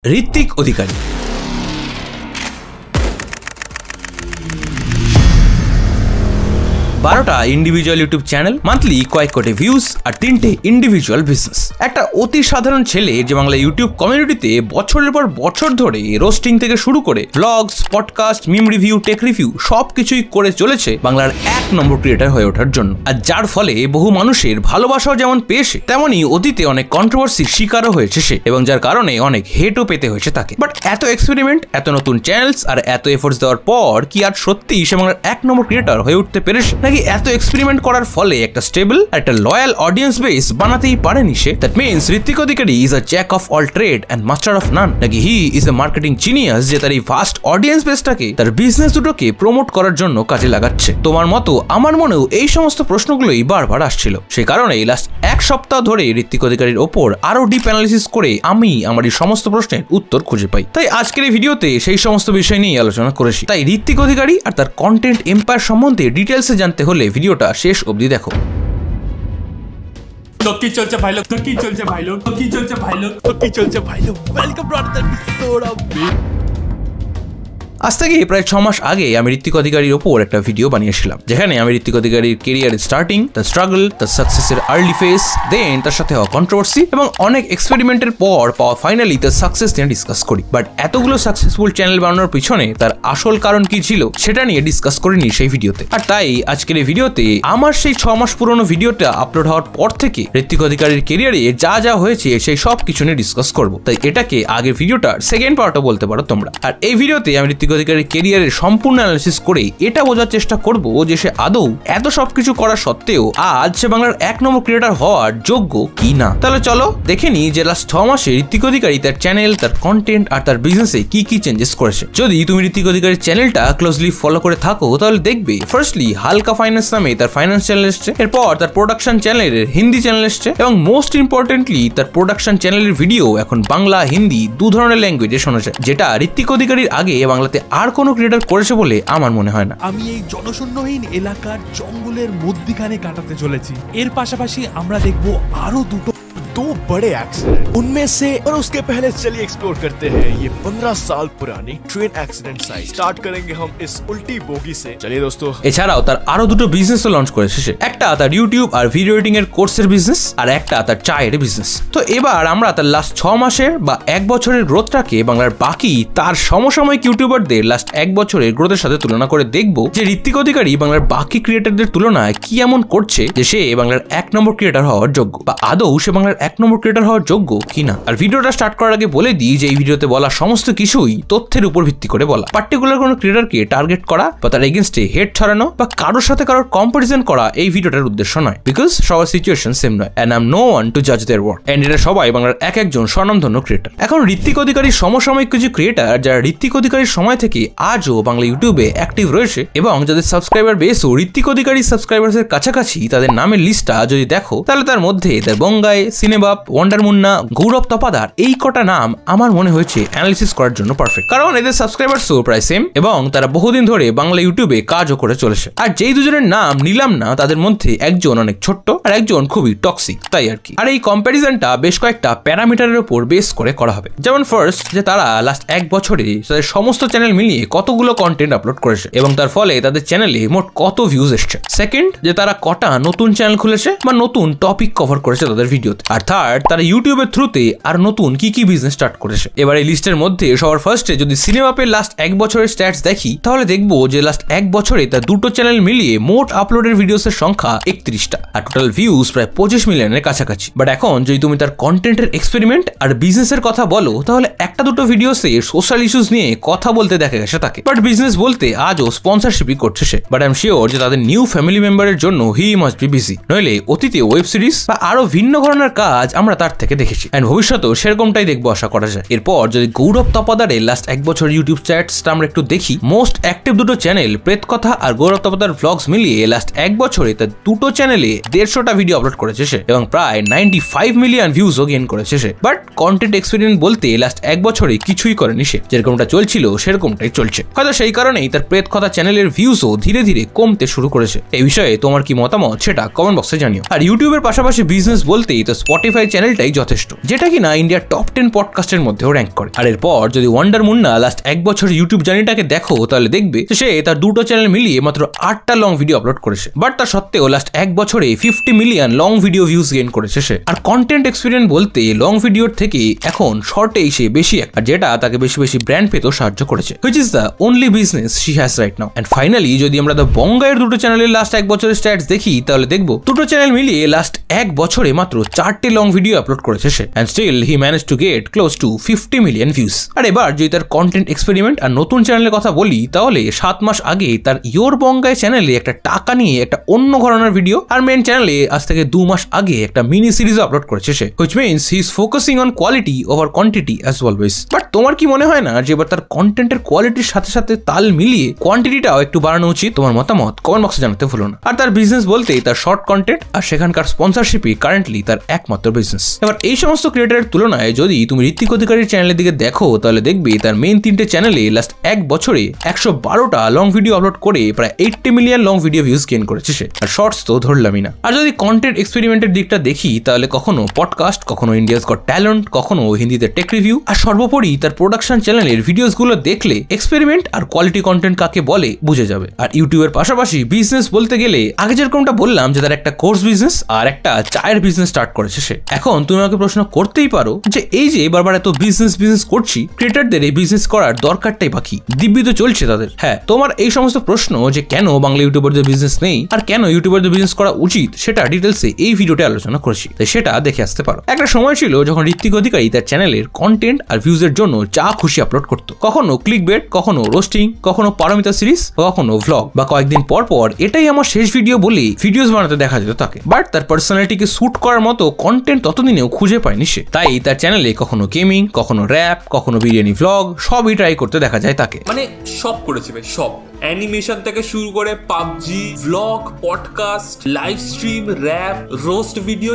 ঋত্বিক অধিকারী। বারোটা individual YouTube channel, monthly কয়েক কোটি ভিউজ আর 3টে ইন্ডিভিজুয়াল বিজনেস। একটা অতি সাধারণ ছেলে যে বাংলা ইউটিউব কমিউনিটিতে বছরের পর বছর ধরে রোস্টিং থেকে শুরু করে blogs, podcast, meme review, tech review সবকিছুই করে চলেছে বাংলার 1 নম্বর ক্রিয়েটার হয়ে ওঠার জন্য। আর যার ফলে বহু মানুষের ভালোবাসাও যেমন পেয়েছে, তেমনই অতীতে অনেক কন্ট্রোভার্সির শিকারও হয়েছে সে, এবং যার কারণে অনেক হেটও পেতে হয়েছে তাকে। বাট এত এক্সপেরিমেন্ট, এত নতুন চ্যানেলস আর এত এফোর্টস দেওয়ার পর কি আর সত্যিই সে বাংলার 1 নম্বর ক্রিয়েটার হয়ে উঠতে পেরেছে, নাকি এত এক্সপেরিমেন্ট করার ফলে একটা স্টেবল আর একটা লয়াল অডিয়েন্স বেস বানাতেই পারেনি সে? That means Ritwik Adhikari is a jack of all trade and master of none, নাকি he is a marketing genius যে তার এই ভাস্ট অডিয়েন্স বেসটাকে তার বিজনেস দুটোকে প্রমোট করার জন্য কাজে লাগাচ্ছে? তোমার মতো আমার মনেও এই সমস্ত প্রশ্নগুলোই বারবার আসছিল। সেই কারণেই লাস্ট 1 সপ্তাহ ধরে ঋত্বিক অধিকারীর ওপর আরো ডিপ অ্যানালিসিস করে আমি আমার এই সমস্ত প্রশ্নের উত্তর খুঁজে পাই। তাই আজকের এই ভিডিওতে সেই সমস্ত বিষয় নিয়ে আলোচনা করেছি। তাই ঋত্বিক অধিকারী আর তার কন্টেন্ট এম্পায়ার সম্বন্ধে ডিটেলসে জানতে হলে ভিডিওটা শেষ অবধি দেখো। তো কি চলছে ভাই লোক, welcome to another episode of আজ থেকে প্রায় 6 মাস আগে আমি ঋত্বিক অধিকারীর ওপর একটা ভিডিও বানিয়েছিলাম, যেখানে আমি ঋত্বিক অধিকারীর কেরিয়ারের স্টার্টিং, তার স্ট্রাগল, তার সাকসেসের আর্লি ফেজ, দেন তার সাথে হওয়া কন্ট্রোভার্সি এবং অনেক এক্সপেরিমেন্টের পর পাওয়া ফাইনালি তার সাকসেস নিয়ে ডিসকাস করি। বাট এতগুলো সাকসেসফুল চ্যানেল বানানোর পিছনে তার আসল কারণ কি ছিল সেটা নিয়ে ডিসকাস করিনি সেই ভিডিওতে। আর তাই আজকের এই ভিডিওতে আমার সেই 6 মাস পুরনো ভিডিওটা আপলোড হওয়ার পর থেকে ঋত্বিক অধিকারীর কেরিয়ারে যা যা হয়েছে সেই সব কিছু নিয়ে ডিসকাস করবো। তাই এটাকে আগের ভিডিওটার সেকেন্ড পার্টও বলতে পারো তোমরা। আর এই ভিডিওতে আমি ঋত্বিক অধিকারীর কেরিয়ারের সম্পূর্ণ অ্যানালিসিস করে এটা বোঝার চেষ্টা করব যে সে আদৌ এত সবকিছু করা সত্ত্বেও আজ সে বাংলার 1 নম্বর ক্রিয়েটার হওয়ার যোগ্য কি না। তাহলে চলো দেখে নি যে লাস্ট 6 মাসে ঋত্বিক অধিকারী তার চ্যানেল, তার কন্টেন্ট আর তার বিজনেসে কি কি চেঞ্জেস করেছে। যদি তুমি ঋত্বিক অধিকারীর চ্যানেলটা ক্লোজলি ফলো করে থাকো তাহলে দেখবে ফার্স্টলি হালকা ফাইন্যান্স নামে তার ফাইন্যান্স চ্যানেল এসছে, এরপর তার প্রোডাকশন চ্যানেলের হিন্দি চ্যানেল এসছে, এবং মোস্ট ইম্পর্টেন্টলি তার প্রোডাকশন চ্যানেলের ভিডিও এখন বাংলা হিন্দি 2 ধরনের ল্যাঙ্গুয়েজে শোনা যায়, যেটা ঋত্বিক অধিকারীর আগে বাংলাতে আর কোনো ক্রিয়েটার করেছে বলে আমার মনে হয় না। আমি এই জনশূন্যহীন এলাকার জঙ্গলের মধ্যখানে কাটাতে চলেছি। এর পাশাপাশি আমরা দেখব আরো दो बड़े एक्सीडेंट, उनमें से और उसके पहले चलिए एक्सप्लोर करते हैं ये 15 साल पुरानी ट्रेन एक्सीडेंट साइट। स्टार्ट करेंगे हम इस उल्टी बोगी से। चलिए दोस्तों। এছাড়াও তার আরো দুটো বিজনেস লঞ্চ করেছে সে, একটা তার ইউটিউব আর ভিডিও এডিটিং এর কোর্সের বিজনেস, আর একটা তার চায়ের বিজনেস। তো এবার আমরা তার লাস্ট 6 মাসের বা 1 বছরের গ্রোথটাকে বাংলার বাকি তার সমসাময়িক ইউটিউবারদের লাস্ট 1 বছরের গ্রোথের সাথে তুলনা করে দেখব যে ঋত্বিক অধিকারী বাংলার বাকি ক্রিয়েটারদের তুলনায় কি এমন করছে যে সে বাংলার 1 নম্বর ক্রিয়েটার হওয়ার যোগ্য, বা আদৌ সে বাংলার 1 নম্বর ক্রিয়েটার হওয়ার যোগ্য কিনা। আর ভিডিওটা স্টার্ট করার আগে বলে দিই যে এই ভিডিওতে বলা সমস্ত কিছুই তথ্যের উপর ভিত্তি করে বলা। পার্টিকুলার কোনো ক্রিয়েটারকে টার্গেট করা বা তার এগেইনস্টে হেট ছড়ানো বা কারোর সাথে কারোর কম্পারিজন করা এই ভিডিওটার উদ্দেশ্য নয়, বিকজ সবার সিচুয়েশন সেম নয়, and I am no one to জাজ देयर ওয়ার্ক। এন্ড এটা সবাই বাংলার এক একজন স্বনামধন্য ক্রিয়েটার। এখন ঋত্বিক অধিকারীর সমসাময়িক কিছু ক্রিয়েটার যারা ঋত্বিক অধিকারীর সময় থেকে আজও বাংলা ইউটিউবে অ্যাক্টিভ রয়েছে এবং যাদের সাবস্ক্রাইবার বেসও ঋত্বিক অধিকারী সাবস্ক্রাইবার্সের কাছাকাছি, তাদের নামের লিস্টটা যদি দেখো তাহলে তার মধ্যে তার বঙ্গাই, সিনেবাপ, ওয়ান্ডার মুন্না, গৌরব তপাদার এই কটা নাম আমার মনে হয়েছে অ্যানালিসিস করার জন্য পারফেক্ট, কারণ এদের সাবস্ক্রাইবারসও প্রায় সেম এবং তারা বহুদিন ধরে বাংলা ইউটিউবে কাজও করে চলেছে। আর যেই দুজনের নাম নিলাম না তাদের মধ্যে একজন অনেক ছোট্ট আর একজন খুবই টক্সিক, তাই আর কি। আর এই কম্প্যারিজনটা বেশ কয়েকটা প্যারামিটারের উপর বেস করে করা হবে। যেমন ফার্স্ট, যে তারা লাস্ট 1 বছরে তাদের সমস্ত চ্যানেল মিলিয়ে কতগুলো কন্টেন্ট আপলোড করেছে এবং তার ফলে তাদের চ্যানেলে মোট কত ভিউজ এসছে। সেকেন্ড, যে তারা কটা নতুন চ্যানেল খুলেছে বা নতুন টপিক কভার করেছে তাদের ভিডিওতে। আর থার্ড, তারা ইউটিউবের থ্রুতে আর নতুন কি কি বিজনেস স্টার্ট করেছে। এবার এই লিস্টের মধ্যে সবার ফার্স্টে যদি সিনেমাপের লাস্ট 1 বছরের স্ট্যাটস দেখি তাহলে দেখবো যে লাস্ট 1 বছরে তার দুটো চ্যানেল মিলিয়ে মোট আপলোডের ভিডিওসের সংখ্যা 31টা আর টোটাল ভিউজ প্রায় 25 মিলিয়নের কাছাকাছি। বাট এখন যদি তুমি তার কন্টেন্টের এক্সপেরিমেন্ট আর বিজনেসের কথা বলো তাহলে একটা দুটো ভিডিওসে সোশ্যাল ইস্যুস নিয়ে কথা বলতে দেখা গেছে তাকে, বাট বিজনেস বলতে আজও স্পন্সরশিপই করছে সে। বাট আই এম শিওর যে তাদের নিউ ফ্যামিলি মেম্বারের জন্য হি মাস্ট বি বিজি, নইলে অতীতে ওয়েব সিরিজ বা আরো ভিন্ন ধরনের কাজ আমরা তার থেকে দেখেছি, এন্ড ভবিষ্যতেও সেরকমটাই দেখবো আশা করা যায়। এরপর যদি গৌরব তপাদারের লাস্ট 1 বছর ইউটিউব চ্যাটসটা আমরা একটু দেখি, মোস্ট অ্যাক্টিভ দুটো চ্যানেল প্রেত কথা আর গৌরব তপাদার ভ্লগস মিলিয়ে লাস্ট 1 বছরে তার দুটো চ্যানেলে 150টা ভিডিও আপলোড করেছে সে এবং প্রায় 95 মিলিয়ন ভিউজও গেইন করেছে সে। বাট কন্টেন্ট এক্সপেরিমেন্ট বলতে লাস্ট 1 বছরে কিছুই করেনি সে, যেরকমটা চলছিল সেরকমটাই চলছে। হয়তো সেই কারণেই তার প্রেত কথা চ্যানেলের ভিউজও ধীরে ধীরে কমতে শুরু করেছে। এই বিষয়ে তোমার কি মতামত সেটা কমেন্ট বক্সে জানিও। আর ইউটিউবের পাশাপাশি বিজনেস বলতেই তো স্পটিফাই চ্যানেলটাই যথেষ্ট, যেটা কিনা ইন্ডিয়ার টপ 10 পডকাস্টের মধ্যেও র্যাঙ্ক করে। আর এরপর যদি ওয়ান্ডার মুন্না লাস্ট 1 বছর ইউটিউব জার্নিটাকে দেখো, তাহলে দেখবে সে তার দুটো চ্যানেল মিলিয়ে মাত্র 8টা লং ভিডিও আপলোড করেছে। বাট তার সত্ত্বেও লাস্ট 1 বছরে 50 million long video views gain করেছে সে। আর কন্টেন্ট এক্সপিরিয়েন্স বলতে লং ভিডিওর থেকে এখন শর্টেই সে বেশি আর যেটা তাকে বেশি বেশি ব্র্যান্ড পেতেও সাহায্য করেছে, which is the only business she has right now. And finally যদি আমরা দ্য বঙ্গাইয়ের দুটো চ্যানেলের লাস্ট 1 বছরের স্ট্যাটস দেখি, তাহলে দেখবো দুটো চ্যানেল মিলিয়ে লাস্ট 1 বছরে মাত্র 4টে লং ভিডিও আপলোড করেছে সে। And still he manage to get close to 50 million views. আর এবার যদি তার কন্টেন্ট এক্সপেরিমেন্ট আর নতুন চ্যানেলের কথা বলি, তাহলে 7 মাস আগে তার ইয়োর বঙ্গাই চ্যানেলে একটা টাকা নিয়ে একটা অন্য ঘরানার ভিডিও, আর মেন চ্যানেলে আজ থেকে 2 মাস আগে একটা মিনি সিরিজ আপলোড করেছে সে, which means he is focusing on quality over quantity as always. But তোমার কি মনে হয় না যে এবার তার কন্টেন্টের কোয়ালিটির সাথে সাথে তাল মিলিয়ে কোয়ান্টিটিটাও একটু বাড়ানো উচিত? তোমার মতামত কমেন্ট বক্সে জানাতে ভুলো না। আর তার বিজনেস বলতেই তার শর্ট কন্টেন্ট আর সেখানকার স্পন্সরশিপই কারেন্টলি তার একমাত্র বিজনেস। এবার এই সমস্ত ক্রিয়েটরের তুলনায় যদি তুমি ঋত্বিক অধিকারীর চ্যানেলের দিকে দেখো, তাহলে দেখবে তার মেইন 3টে চ্যানেলে লাস্ট 1 বছরে 112টা লং ভিডিও আপলোড করে প্রায় 80 million long video views gain করেছে সে। আর শর্টস তো ধরলামই না। আর যদি কন্টেন্ট এক্সপেরিমেন্টের দিকটা দেখি, তাহলে কখনো পডকাস্ট, কখনো ইন্ডিয়াস গট ট্যালেন্ট, কখনো হিন্দিতে টেক রিভিউ, আর সর্বোপরি তার প্রোডাকশন চ্যানেলের ভিডিওস গুলো দেখলে এক্সপেরিমেন্ট আর কোয়ালিটি কন্টেন্ট কাকে বলে বুঝে যাবে। আর ইউটিউবের পাশাপাশি বিজনেস বলতে গেলে আগে যেরকমটা বললাম যে তার একটা কোর্স বিজনেস আর একটা চায়ের বিজনেস স্টার্ট করেছে সে। এখন তুমি আমাকে প্রশ্ন করতেই পারো যে এই যে বারবার এত বিজনেস করছি, ক্রিয়েটরদের এই বিজনেস করার দরকারটাই বাকি, দিব্যি তো চলছে তাদের। হ্যাঁ, তোমার এই সমস্ত প্রশ্ন যে কেন বাংলা ইউটিউবারদের বিজনেস নেই আর কেন ইউটিউবারদের বিজনেস করা উচিত, সেটা ডিটেলসে এই ভিডিওতে আলোচনা করেছি, তাই সেটা দেখে আসতে পারো। একটা সময় ছিল যখন ঋত্বিক অধিকারী তার চ্যানেলের কন্টেন্ট আর ভিউজের জন্য যা খুশি আপলোড করতো, কখনো ক্লিক বেট, কখনো রোস্টিং, কখনো পারমিতা সিরিজ, কখনো ভ্লগ, বা কয়েকদিন পর পর এটাই আমার শেষ ভিডিও বলে ভিডিওস বানাতে দেখা যেত তাকে। বাট তার পার্সোনালিটিকে স্যুট করার মতো কন্টেন্ট ততদিনেও খুঁজে পায়নি সে। তাই তার চ্যানেলে কখনো গেমিং, কখনো র‍্যাপ, কখনো বিরিয়ানি ভ্লগ সবই ট্রাই করতে দেখা যায় তাকে। মানে সব করেছে ভাই, সব। অ্যানিমেশন থেকে শুরু করে PUBG, vlog, podcast, live stream, rap, roast video,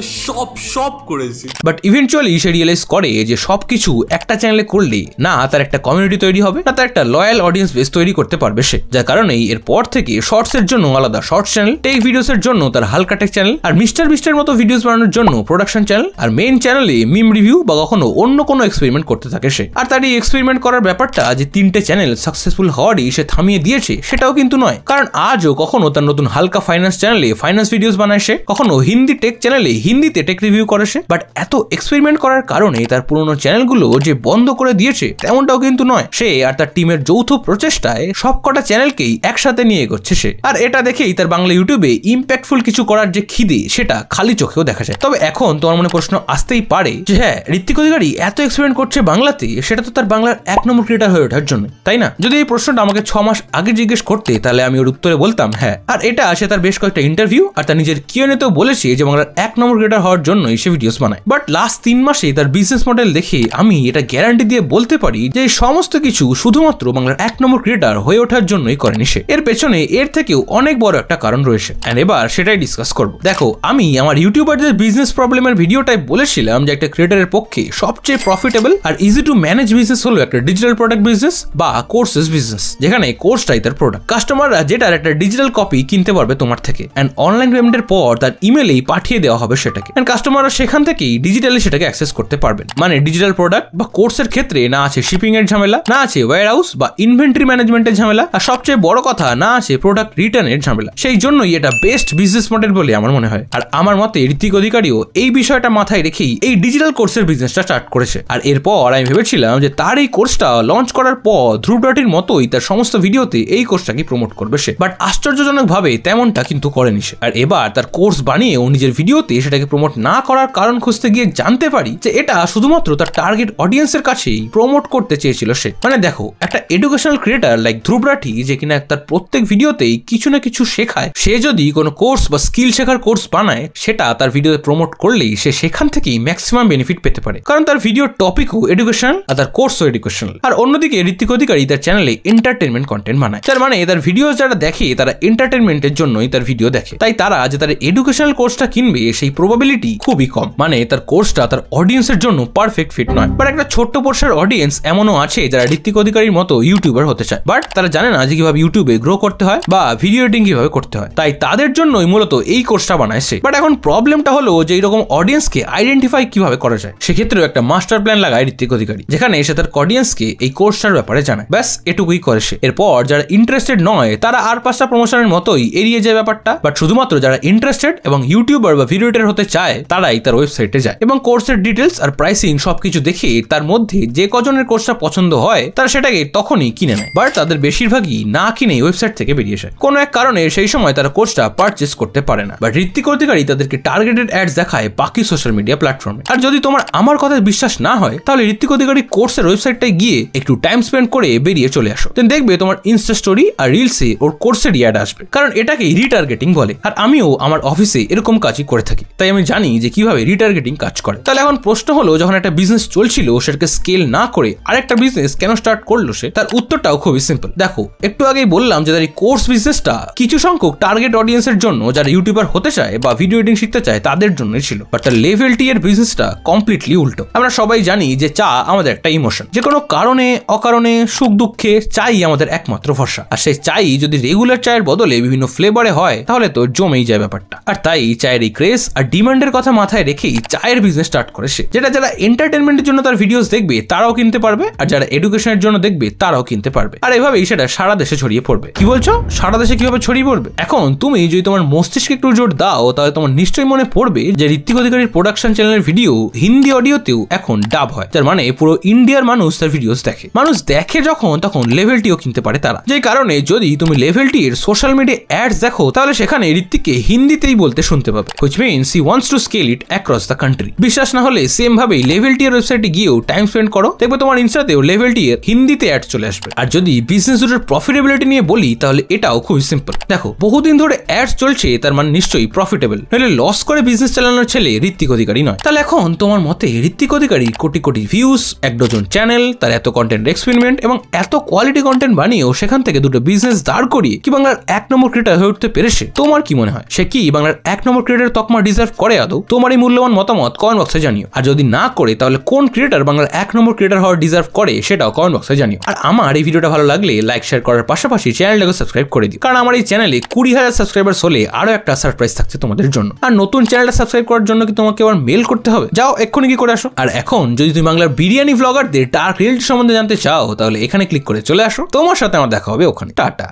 সব করেছে। বাট ইভেন্চুয়ালি সে রিয়েলাইজ করে যে সবকিছু একটা চ্যানেলে করলে না তার একটা কমিউনিটি তৈরি হবে, না তার একটা লয়াল অডিয়েন্স বেস তৈরি করতে পারবে সে। যার কারণেই এরপর থেকে শর্টস এর জন্য আলাদা শর্টস চ্যানেল, টেক ভিডিওস এর জন্য তার হালকা টেক চ্যানেল, আর মিস্টার বিস্টের মতো ভিডিওস বানানোর জন্য প্রোডাকশন চ্যানেল, আর মেইন চ্যানেলে মিম রিভিউ বা কখনো অন্য কোনো এক্সপেরিমেন্ট করতে থাকে সে। আর তার এই এক্সপেরিমেন্ট করার ব্যাপারটা যে 3টে চ্যানেল সাকসেসফুল হওয়ারই সে থামিয়ে দিয়েছে সেটাও কিন্তু নয়, কারণ আজও কখনো তার নতুন হালকা ফাইন্যান্স চ্যানেলে ফাইন্যান্স ভিডিওস বানায় সে, কখনো হিন্দি টেক চ্যানেলে হিন্দিতে টেক রিভিউ করে সে। বাট এত এক্সপেরিমেন্ট করার কারণে তার পুরোনো চ্যানেলগুলো যে বন্ধ করে দিয়েছে তেমনটাও কিন্তু নয়। সে আর তার টিমের যৌথ প্রচেষ্টায় সবকটা চ্যানেলকেই একসাথে নিয়ে এগোচ্ছে সে। আর এটা দেখেই তার বাংলা ইউটিউবে ইম্প্যাক্টফুল কিছু করার যে খিদে, সেটা খালি চোখেও দেখা যায়। তবে এখন তোমার মনে প্রশ্ন আসতেই পারে যে হ্যাঁ, ঋত্বিক অধিকারী এত এক্সপেরিমেন্ট করছে বাংলাতে, সেটা তো তার বাংলার 1 নম্বর ক্রিয়েটর হয়ে ওঠার জন্য, তাই না? যদি এই প্রশ্নটা আমাকে 6 মাস আগে জিজ্ঞেস করতে, তাহলে আমি ওর উত্তরে বলতাম হ্যাঁ। আর এটা সে তার বেশ কয়েকটা ইন্টারভিউ আর তার নিজের কিউএনএতেও বলেছে যে বাংলার 1 নম্বর ক্রিয়েটর হওয়ার জন্যই সে ভিডিওস বানায়। বাট লাস্ট 3 মাসে তার বিজনেস মডেল দেখে আমি এটা গ্যারান্টি দিয়ে বলতে পারি যে সমস্ত কিছু শুধুমাত্র বাংলার 1 নম্বর ক্রিয়েটর হয়ে ওঠার জন্যই করেনি সে। এর পেছনে এর থেকেও অনেক বড় একটা কারণ রয়েছে, এন্ড এবার সেটাই ডিসকাস করব। দেখো, আমি আমার ইউটিউবারদের বিজনেস প্রবলেমের ভিডিওটাই বলেছিলাম যে একটা ক্রিয়েটরের পক্ষে সবচেয়ে প্রফিটেবল আর ইজি টু ম্যানেজ বিজনেস হলো একটা ডিজিটাল প্রোডাক্ট বিজনেস বা কোর্সেস বিজনেস, যেখানে কোর্সটাই তার প্রোডাক্ট। কাস্টমাররা যেটার একটা ডিজিটাল কপি কিনতে পারবে তোমার থেকে, এন্ড অনলাইন পেমেন্টের পর তার ইমেইলেই পাঠিয়ে দেওয়া হবে সেটাকে, এন্ড কাস্টমাররা সেখান থেকেই ডিজিটালি সেটাকে অ্যাক্সেস করতে পারবেন। মানে ডিজিটাল প্রোডাক্ট বা কোর্সের ক্ষেত্রে না আছে শিপিং এর ঝামেলা, না আছে ওয়্যার হাউস বা ইনভেন্টরি ম্যানেজমেন্টের ঝামেলা, আর সবচেয়ে বড় কথা না আছে প্রোডাক্ট রিটার্নের ঝামেলা। সেই জন্যই এটা বেস্ট বিজনেস মডেল বলে আমার মনে হয়। আর আমার মতে ঋত্বিক অধিকারীও এই বিষয়টা মাথায় রেখেই এই ডিজিটাল কোর্সের বিজনেসটা স্টার্ট করেছে। আর এরপর আমি ভেবেছিলাম যে তার এই কোর্সটা লঞ্চ করার পর ধ্রুব ডটির মতোই তার সমস্ত ভিডিওতে এই কোর্সটাকে প্রমোট করবে সে। বাট আশ্চর্যজনক ভাবে তেমনটা কিন্তু করেনি সে। আর এবার তার কোর্স বানিয়ে ও নিজের ভিডিওতে সেটাকে প্রমোট না করার কারণ খুঁজতে গিয়ে জানতে পারি যে এটা শুধুমাত্র তার টার্গেট অডিয়েন্সের কাছেই প্রমোট করতে চেয়েছিল সে। মানে দেখো, একটা এডুকেশনাল ক্রিয়েটর লাইক ধ্রুব রাঠি, যে কিনা তার প্রত্যেক ভিডিওতেই কিছু না কিছু শেখায়, সে যদি কোনো কোর্স বা স্কিল শেখার কোর্স বানায়, সেটা তার ভিডিওতে প্রমোট করলেই সে সেখান থেকেই ম্যাক্সিমাম বেনিফিট পেতে পারে, কারণ তার ভিডিওর টপিকও এডুকেশনাল আর তার কোর্সও এডুকেশনাল। আর অন্যদিকে ঋত্বিক অধিকারী তার চ্যানেলে এন্টারটেনমেন্ট কন্টেন্ট বানায়, তার মানে তার ভিডিও যারা দেখে তারা এন্টারটেনমেন্টের জন্যই তার ভিডিও দেখে, তাই তারা যে তার এডুকেশনাল কোর্সটা কিনবে সেই প্রবাবিলিটি খুবই কম। মানে তার কোর্সটা তার অডিয়েন্সের জন্য পারফেক্ট ফিট নয়। বাট একটা ছোট্ট পোর্শনের অডিয়েন্স এমনও আছে যারা ঋত্বিক অধিকারীর মতো ইউটিউবার হতে চায়, বাট তারা জানে না যে কিভাবে ইউটিউবে গ্রো করতে হয় বা ভিডিও এডিটিং কিভাবে করতে হয়, তাই তাদের জন্যই মূলত এই কোর্সটা বানাইছে। বাট এখন প্রবলেমটা হলো যে এইরকম অডিয়েন্সকে আইডেন্টিফাই কিভাবে করা যায়। সেক্ষেত্রেও একটা মাস্টার প্ল্যান লাগায় ঋত্বিক অধিকারী, যেখানে এসে তার অডিয়েন্সকে এই কোর্সটার ব্যাপারে জানায়। ব্যাস এটুকুই করে সে। এরপর যারা ইন্টারেস্টেড নয় তারা আর 5টা প্রমোশনের মতোই এড়িয়ে যায় ব্যাপারটা। বাট শুধুমাত্র যারা ইন্টারেস্টেড এবং ইউটিউবার বা ভিডিও এডিটর হতে চায় তারাই তার ওয়েবসাইটে যায় এবং কোর্সের ডিটেলস আর প্রাইসিং সবকিছু দেখে তার মধ্যে যে কজনের কোর্সটা পছন্দ হয় তারা সেটাকে তখনই কিনে নেয়। বাট তাদের বেশিরভাগই না কিনে ওয়েবসাইট থেকে বেরিয়ে যায়। কোনো এক কারণে সেই সময় তারা কোর্সটা পারচেস করতে পারে না। বাট ঋত্বিক অধিকারী তাদেরকে টার্গেটেড অ্যাডস দেখায় বাকি সোশ্যাল মিডিয়া প্ল্যাটফর্মে। আর যদি তোমার আমার কথায় বিশ্বাস না হয় তাহলে ঋত্বিক অধিকারী কোর্সের ওয়েবসাইটটায় গিয়ে একটু টাইম স্পেন্ড করে বেরিয়ে চলে আসো, দেন দেখবে তোমার ইনস্টা স্টোরি আর রিলসে ওর কোর্সের অ্যাড আসবে, কারণ এটাকে রিটার্গেটিং বলে। আর আমিও আমার অফিসে এরকম কাজই করে থাকি, তাই আমি জানি যে কিভাবে রিটার্গেটিং কাজ করে। তাহলে এখন প্রশ্ন হলো, যখন একটা বিজনেস চলছিল সেটাকে স্কেল না করে আরেকটা বিজনেস কেন স্টার্ট করলো সে? তার উত্তরটাও খুবই সিম্পল। দেখো, একটু আগেই বললাম যে তার এই কোর্স বিজনেসটা কিছু সংখ্যক টার্গেট অডিয়েন্সের জন্য যারা ইউটিউবার হতে চায় বা ভিডিও এডিটিং শিখতে চায় তাদের জন্যই ছিল। বাট তার লেভেল টি এর বিজনেসটা কমপ্লিটলি উল্টো। আমরা সবাই জানি যে চা আমাদের একটা ইমোশন, যে কোনো কারণে অকারণে সুখ দুঃখে চাই আমাদের একমাত্র ভরসা। আর সেই চাই যদি রেগুলার চায়ের বদলে বিভিন্ন ফ্লেভারে হয় তাহলে তো জমেই যায় ব্যাপারটা। আর তাই চায়ের এই ক্রেজ আর ডিমান্ডের কথা মাথায় রেখেই চায়ের বিজনেস স্টার্ট করে সে, যেটা যারা এন্টারটেনমেন্টের জন্য তার ভিডিওস দেখবে তারাও কিনতে পারবে, আর যারা এডুকেশনের জন্য দেখবে তারাও কিনতে পারবে। আর এভাবেই সেটা সারা দেশে ছড়িয়ে পড়বে। কি বলছো? সারা দেশে কিভাবে ছড়িয়ে পড়বে? এখন তুমি যদি তোমার মস্তিষ্কে একটু জোর দাও তাহলে তোমার নিশ্চয়ই মনে পড়বে যে ঋত্বিক অধিকারীর প্রোডাকশন চ্যানেলের ভিডিও হিন্দি অডিওতেও এখন ডাব হয়। তার মানে পুরো ইন্ডিয়ার মানুষ তার ভিডিওস দেখে। মানুষ দেখে যখন, তখন লেভেল টিও কিনতে পারে তারা। যে কারণে যদি তুমি লেভেল টি এর সোশ্যাল মিডিয়া অ্যাডস দেখো তাহলে সেখানে ঋত্বিককে হিন্দিতেই বলতে শুনতে পাবে, which means he wants to scale it across the country। বিশ্বাস না হলে সেম ভাবেই লেভেল টি এর ওয়েবসাইটে গিয়েও টাইম স্পেন্ড করো, দেখবে তোমার ইনস্টাতেও লেভেল টি এর হিন্দিতে অ্যাড চলে আসবে। আর যদি বিজনেস দুটোর প্রফিটেবিলিটি নিয়ে বলি তাহলে এটাও খুবই সিম্পল। দেখো, বহুদিন ধরে অ্যাডস চলছে, তার মানে নিশ্চয়ই প্রফিটেবল, নাহলে লস করে বিজনেস চালানোর ছেলে ঋত্বিক অধিকারী নয়। তাহলে এখন তোমার মতে ঋত্বিক অধিকারী crore crore views, 1 dozen channel, তার এত কন্টেন্ট এক্সপেরিমেন্ট এবং এত কোয়ালিটি কন্টেন্ট বানিয়েও সেখান থেকে দুটো বিজনেস দাঁড় করিয়ে কি বাংলার 1 নম্বর ক্রিয়েটর হয়ে উঠতে পেরেছে? তোমার কি মনে হয় সে কি বাংলার 1 নম্বর ক্রিয়েটর তকমা ডিজার্ভ করে আদৌ? তোমার এই মূল্যবান মতামত কমেন্ট বক্সে জানিও। আর যদি না করে তাহলে কোন ক্রিয়েটর বাংলার 1 নম্বর ক্রিয়েটর হওয়ার ডিজার্ভ করে সেটাও কমেন্ট বক্সে জানিও। আর আমার এই ভিডিওটা ভালো লাগলে লাইক শেয়ার করার পাশাপাশি চ্যানেলটাকে সাবস্ক্রাইব করে দিও, কারণ আমার এই চ্যানেলে 20,000 সাবস্ক্রাইবার্স হলে আরো একটা সারপ্রাইজ থাকছে তোমাদের জন্য। আর নতুন চ্যানেলটা সাবস্ক্রাইব করার জন্য কি তোমাকে আবার মেল করতে হবে? যাও এক্ষুনি কি করে আসো। আর এখন যদি তুমি বাংলার বিরিয়ানি ব্লগারদের ডার্ক রিয়েলিটি সম্বন্ধে জানতে চাও তাহলে এখানে ক্লিক করে চলে আসো। তোমার সাথে আমার দেখা হবে ওখানে। টাটা।